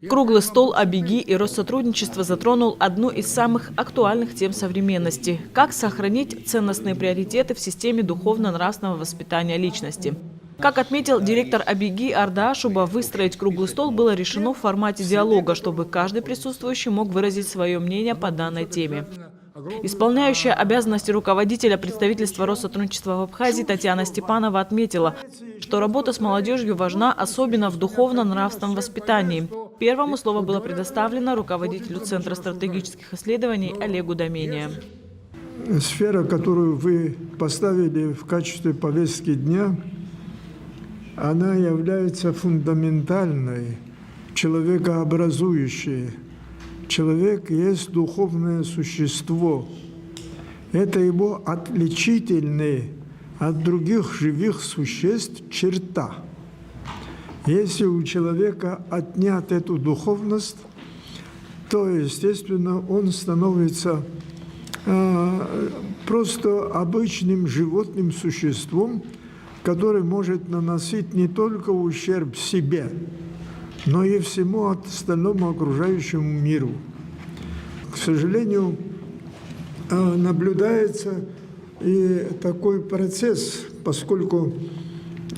Круглый стол о БИГИ и Россотрудничество затронул одну из самых актуальных тем современности – как сохранить ценностные приоритеты в системе духовно-нравственного воспитания личности. Как отметил директор АБИГИ Арда Ашуба, выстроить круглый стол было решено в формате диалога, чтобы каждый присутствующий мог выразить свое мнение по данной теме. Исполняющая обязанности руководителя представительства Россотрудничества в Абхазии Татьяна Степанова отметила, что работа с молодежью важна особенно в духовно-нравственном воспитании. Первому слово было предоставлено руководителю Центра стратегических исследований Олегу Домения. Сфера, которую вы поставили в качестве повестки дня, она является фундаментальной, человекообразующей. Человек есть духовное существо. Это его отличительная от других живых существ черта. Если у человека отнять эту духовность, то, естественно, он становится просто обычным животным существом, который может наносить не только ущерб себе, но и всему остальному окружающему миру. К сожалению, наблюдается и такой процесс, поскольку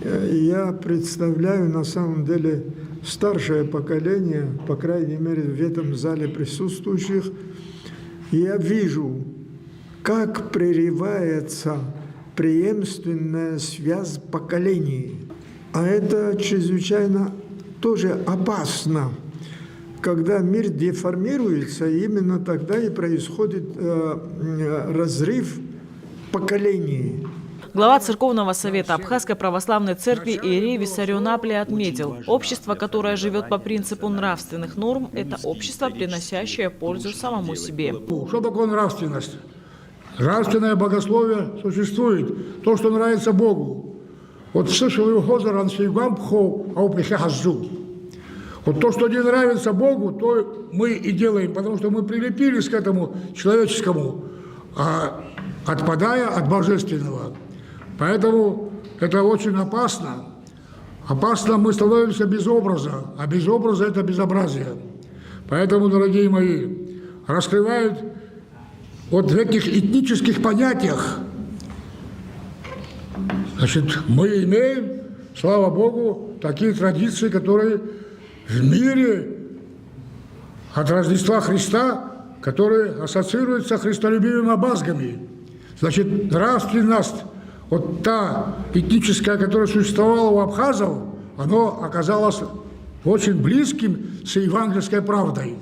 я представляю на самом деле старшее поколение, по крайней мере в этом зале присутствующих, и я вижу, как прерывается преемственная связь поколений. А это чрезвычайно тоже опасно, когда мир деформируется, именно тогда и происходит разрыв поколений. Глава Церковного совета Абхазской православной церкви Иерей Виссарион Аплия отметил, общество, которое живет по принципу нравственных норм, это общество, приносящее пользу самому себе. Что такое нравственность? Нравственное богословие существует, то, что нравится Богу. Вот слышал его Хозаран Сейгам Пхо, а упрехазу. Вот то, что не нравится Богу, то мы и делаем, потому что мы прилепились к этому человеческому, отпадая от божественного. Поэтому это очень опасно. Опасно мы становимся без образа, а без образа это безобразие. Поэтому, дорогие мои, раскрывают вот в этих этнических понятиях, значит, мы имеем, слава Богу, такие традиции, которые в мире от Рождества Христа, которые ассоциируются с христолюбивыми абазгами. Значит, нравственность, вот та этническая, которая существовала у абхазов, она оказалась очень близким с евангельской правдой.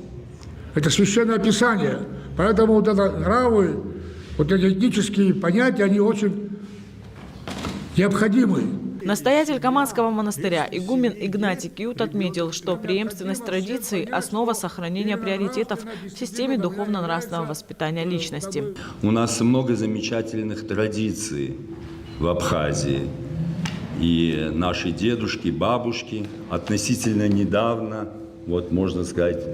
Это священное писание. Поэтому вот это нравы, вот эти этнические понятия, они очень необходимы. Настоятель Каманского монастыря игумен Игнатий Киут отметил, что преемственность традиций – основа сохранения приоритетов в системе духовно-нравственного воспитания личности. У нас много замечательных традиций в Абхазии. И наши дедушки, бабушки относительно недавно, вот можно сказать,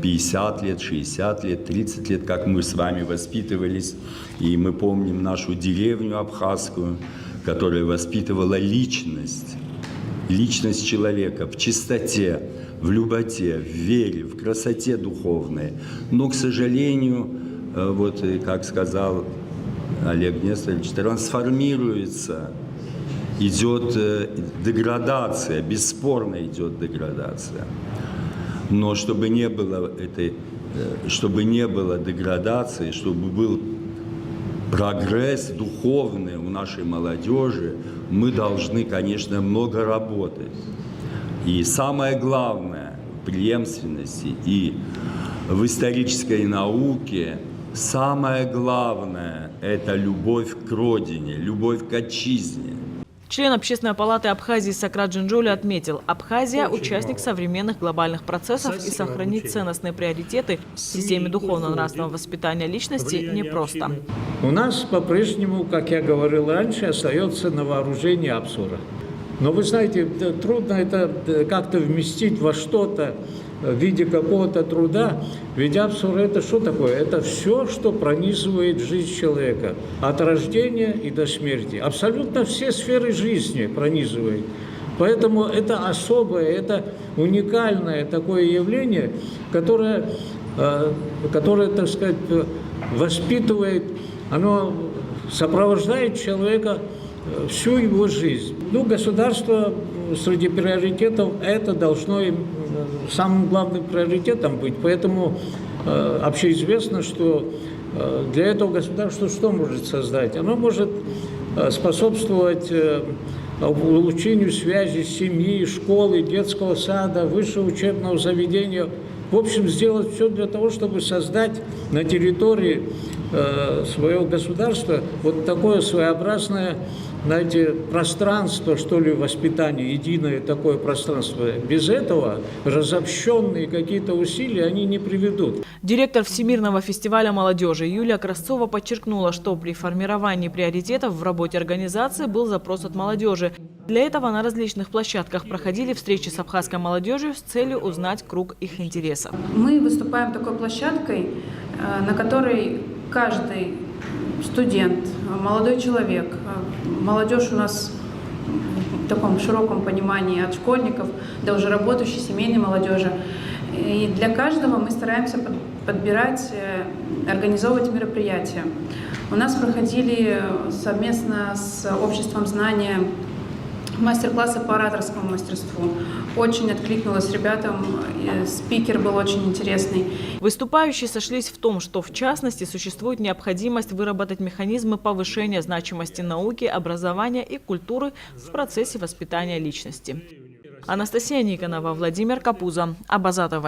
50 лет, 60 лет, 30 лет, как мы с вами воспитывались. И мы помним нашу деревню абхазскую, которая воспитывала личность человека в чистоте, в люботе, в вере, в красоте духовной. Но, к сожалению, вот как сказал Олег Несторович, трансформируется, идет деградация, бесспорно идет деградация. Но чтобы не было деградации, чтобы был прогресс духовный у нашей молодежи, мы должны, конечно, много работать. И самое главное в преемственности и в исторической науке, самое главное – это любовь к родине, любовь к отчизне. Член Общественной палаты Абхазии Сократ Джинджоли отметил, Абхазия – участник современных глобальных процессов, и сохранить ценностные приоритеты в системе духовно-нравственного воспитания личности непросто. У нас по-прежнему, как я говорил раньше, остается на вооружении абсурда. Но вы знаете, трудно это как-то вместить во что-то в виде какого-то труда. Ведь абсурд – это что такое? Это все, что пронизывает жизнь человека. От рождения и до смерти. Абсолютно все сферы жизни пронизывает. Поэтому это особое, это уникальное такое явление, которое, так сказать, воспитывает, оно сопровождает человека всю его жизнь. Ну, государство среди приоритетов это должно самым главным приоритетом быть. Поэтому общеизвестно, что для этого государство что может создать? Оно может способствовать улучшению связи семьи, школы, детского сада, высшего учебного заведения. В общем, сделать все для того, чтобы создать на территории своего государства вот такое своеобразное, знаете, пространство, что ли, воспитания, единое такое пространство. Без этого разобщенные какие-то усилия, они не приведут. Директор Всемирного фестиваля молодежи Юлия Красцова подчеркнула, что при формировании приоритетов в работе организации был запрос от молодежи. Для этого на различных площадках проходили встречи с абхазской молодежью с целью узнать круг их интересов. Мы выступаем такой площадкой, на которой каждый студент, молодой человек, молодежь у нас в таком широком понимании от школьников до уже работающей семейной молодежи. И для каждого мы стараемся подбирать, организовывать мероприятия. У нас проходили совместно с обществом знания мастер-классы по ораторскому мастерству. Очень откликнулось ребятам, спикер был очень интересный. Выступающие сошлись в том, что в частности существует необходимость выработать механизмы повышения значимости науки, образования и культуры в процессе воспитания личности. Анастасия Никонова, Владимир Капуза, Абаза ТВ.